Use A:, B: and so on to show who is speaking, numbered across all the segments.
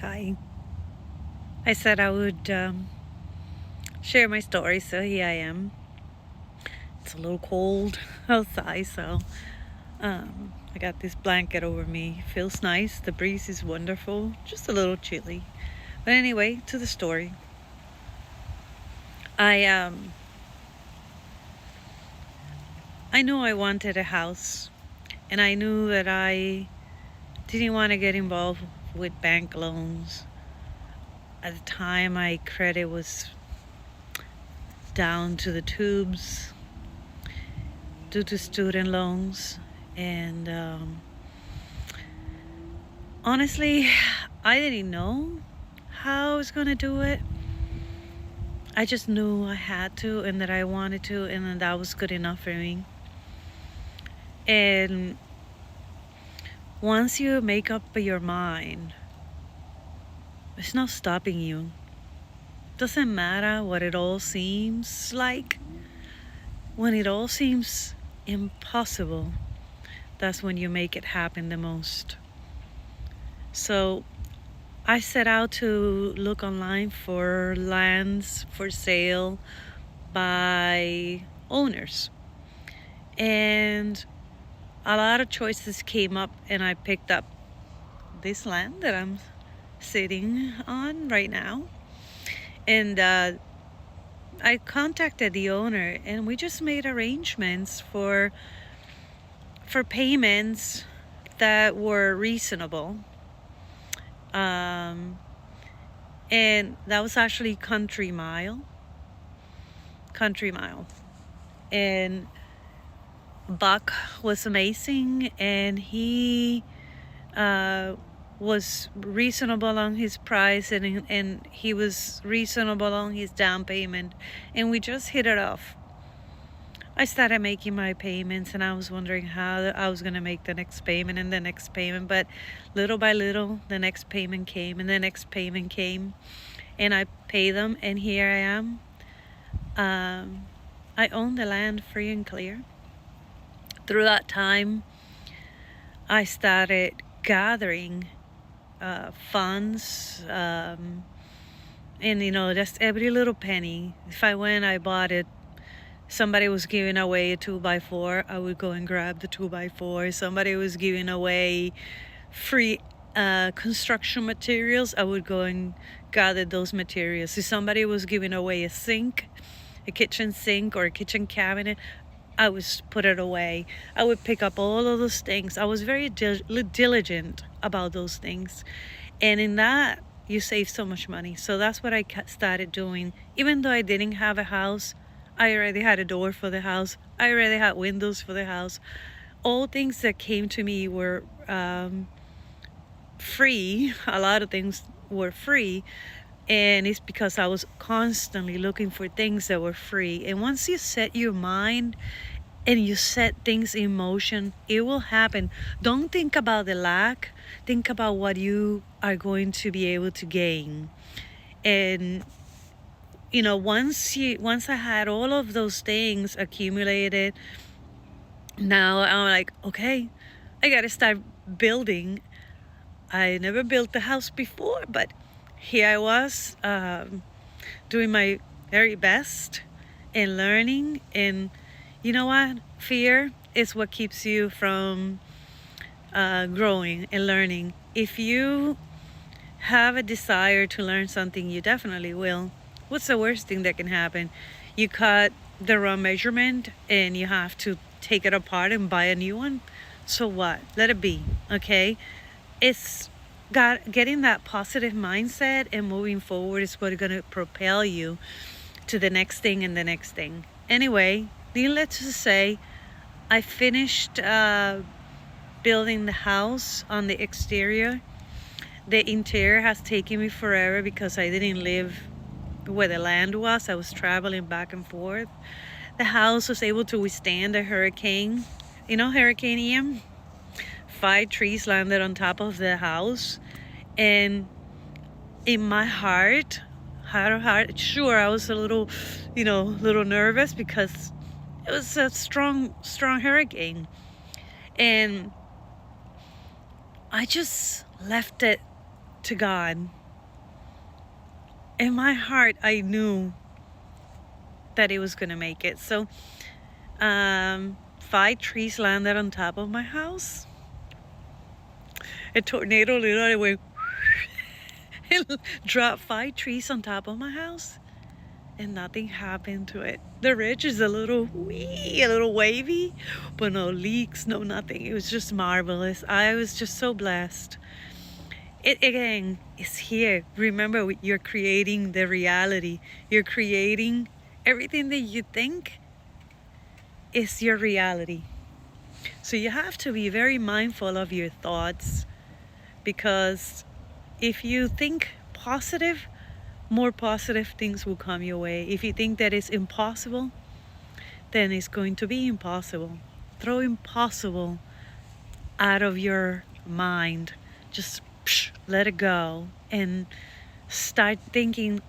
A: Hi. I said I would share my story, so here I am. It's a little cold outside, so I got this blanket over me. Feels nice. The breeze is wonderful. Just a little chilly. But anyway, to the story. I knew I wanted a house, and I knew that I didn't want to get involved with bank loans. At the time, my credit was down to the tubes due to student loans. And honestly, I didn't know how I was going to do it. I just knew I had to and that I wanted to, and then that was good enough for me. And once you make up your mind, it's not stopping you. Doesn't matter what it all seems like. When it all seems impossible, that's when you make it happen the most. So I set out to look online for lands for sale by owners. And a lot of choices came up, and I picked up this land that I'm sitting on right now. And I contacted the owner, and we just made arrangements for payments that were reasonable. And that was actually Country Mile. And Buck was amazing, and he was reasonable on his price, and he was reasonable on his down payment, and we just hit it off. I started making my payments, and I was wondering how I was going to make the next payment and the next payment, but little by little the next payment came and the next payment came, and I paid them, and here I am. I own the land free and clear. Through that time, I started gathering funds, and just every little penny. If I went, I bought it. Somebody was giving away a 2x4, I would go and grab the 2x4. Somebody was giving away free construction materials, I would go and gather those materials. If somebody was giving away a sink, a kitchen sink or a kitchen cabinet, I would put it away. I would pick up all of those things. I was very diligent about those things. And in that, you save so much money. So that's what I started doing. Even though I didn't have a house, I already had a door for the house. I already had windows for the house. All things that came to me were free. A lot of things were free. And it's because I was constantly looking for things that were free. And once you set your mind and you set things in motion, it will happen. Don't think about the lack. Think about what you are going to be able to gain. And once I had all of those things accumulated, now I'm like, okay, I gotta start building. I never built the house before, but here I was, doing my very best and learning. And you know what? Fear is what keeps you from growing and learning. If you have a desire to learn something, you definitely will. What's the worst thing that can happen? You cut the wrong measurement and you have to take it apart and buy a new one. So what? Let it be, okay? It's getting that positive mindset and moving forward is what's going to propel you to the next thing and the next thing. Anyway, needless to say, I finished building the house on the exterior. The interior has taken me forever because I didn't live where the land was. I was traveling back and forth. The house was able to withstand a hurricane. Hurricane Ian? 5 trees landed on top of the house. And in my heart, sure, I was a little nervous because it was a strong hurricane. And I just left it to God. In my heart, I knew that it was going to make it. So 5 trees landed on top of my house. A tornado literally went and dropped 5 trees on top of my house, and nothing happened to it. The ridge is a little wavy, but no leaks, no nothing. It was just marvelous. I was just so blessed. It again is here. Remember, you're creating the reality. You're creating everything that you think is your reality. So you have to be very mindful of your thoughts, because if you think positive, more positive things will come your way. If you think that it's impossible, then it's going to be impossible. Throw impossible out of your mind. Just let it go and start thinking.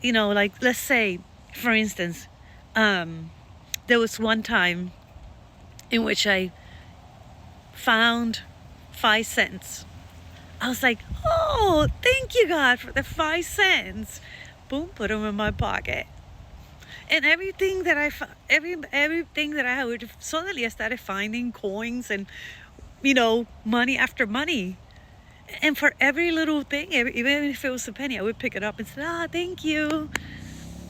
A: Like, let's say, for instance, there was one time in which I found 5 cents. I was like, oh, thank you, God, for the 5 cents. Boom, put them in my pocket. And everything that I would, suddenly I started finding coins and, money after money. And for every little thing, even if it was a penny, I would pick it up and say, thank you.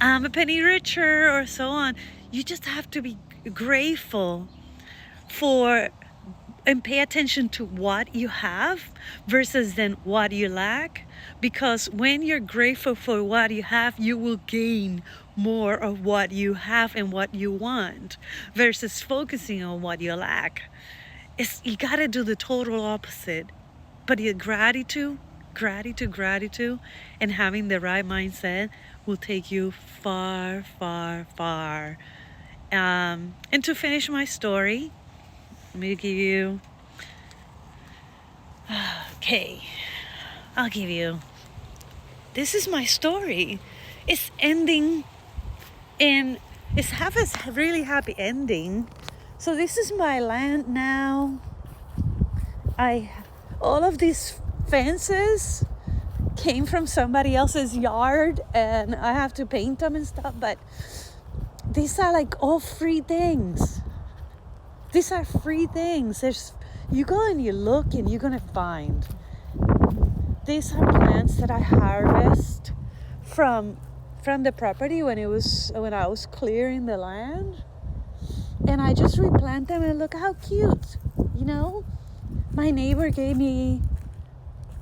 A: I'm a penny richer, or so on. You just have to be grateful for and pay attention to what you have versus then what you lack. Because when you're grateful for what you have, you will gain more of what you have and what you want, versus focusing on what you lack. You got to do the total opposite. But your gratitude, and having the right mindset will take you far, far, far. And to finish my story, let me give you, this is my story. It's ending and it's a really happy ending. So this is my land now. All of these fences came from somebody else's yard, and I have to paint them and stuff, but these are like all free things. These are free things. You go and you look and you're gonna find. These are plants that I harvest from the property when I was clearing the land, and I just replant them, and look how cute, My neighbor gave me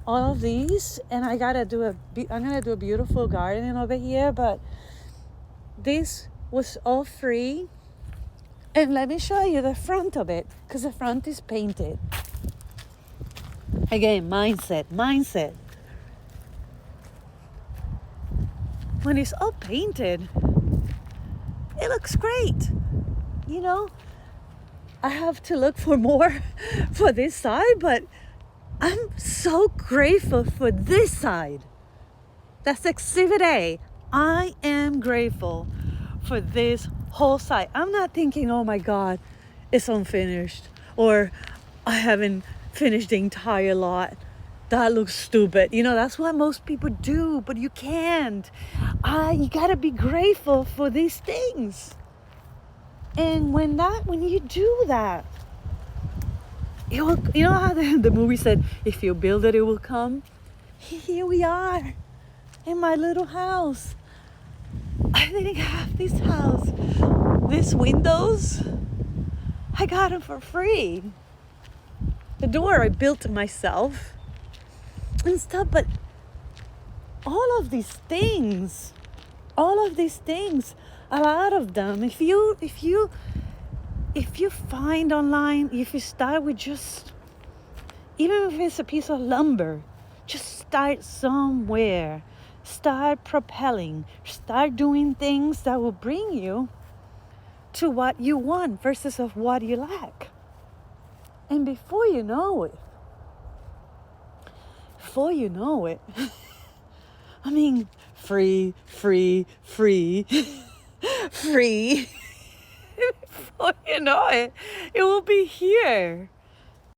A: all of these, and I'm gonna do a beautiful garden over here, but this was all free. And let me show you the front of it, because the front is painted. Again, mindset. When it's all painted, it looks great. I have to look for more for this side, but I'm so grateful for this side. That's Exhibit A. I am grateful for this whole side. I'm not thinking, oh my God, it's unfinished, or I haven't finished the entire lot. That looks stupid. That's what most people do, but you can't. You gotta be grateful for these things. And when you do that, it will, how the movie said, if you build it, it will come. Here we are in my little house. I didn't have this house. These windows, I got them for free. The door I built myself and stuff, but all of these things, a lot of them, if you find online, if you start with just, even if it's a piece of lumber, just start somewhere. Start propelling. Start doing things that will bring you to what you want versus of what you lack. And before you know it, I mean, free. Before you know it, it will be here.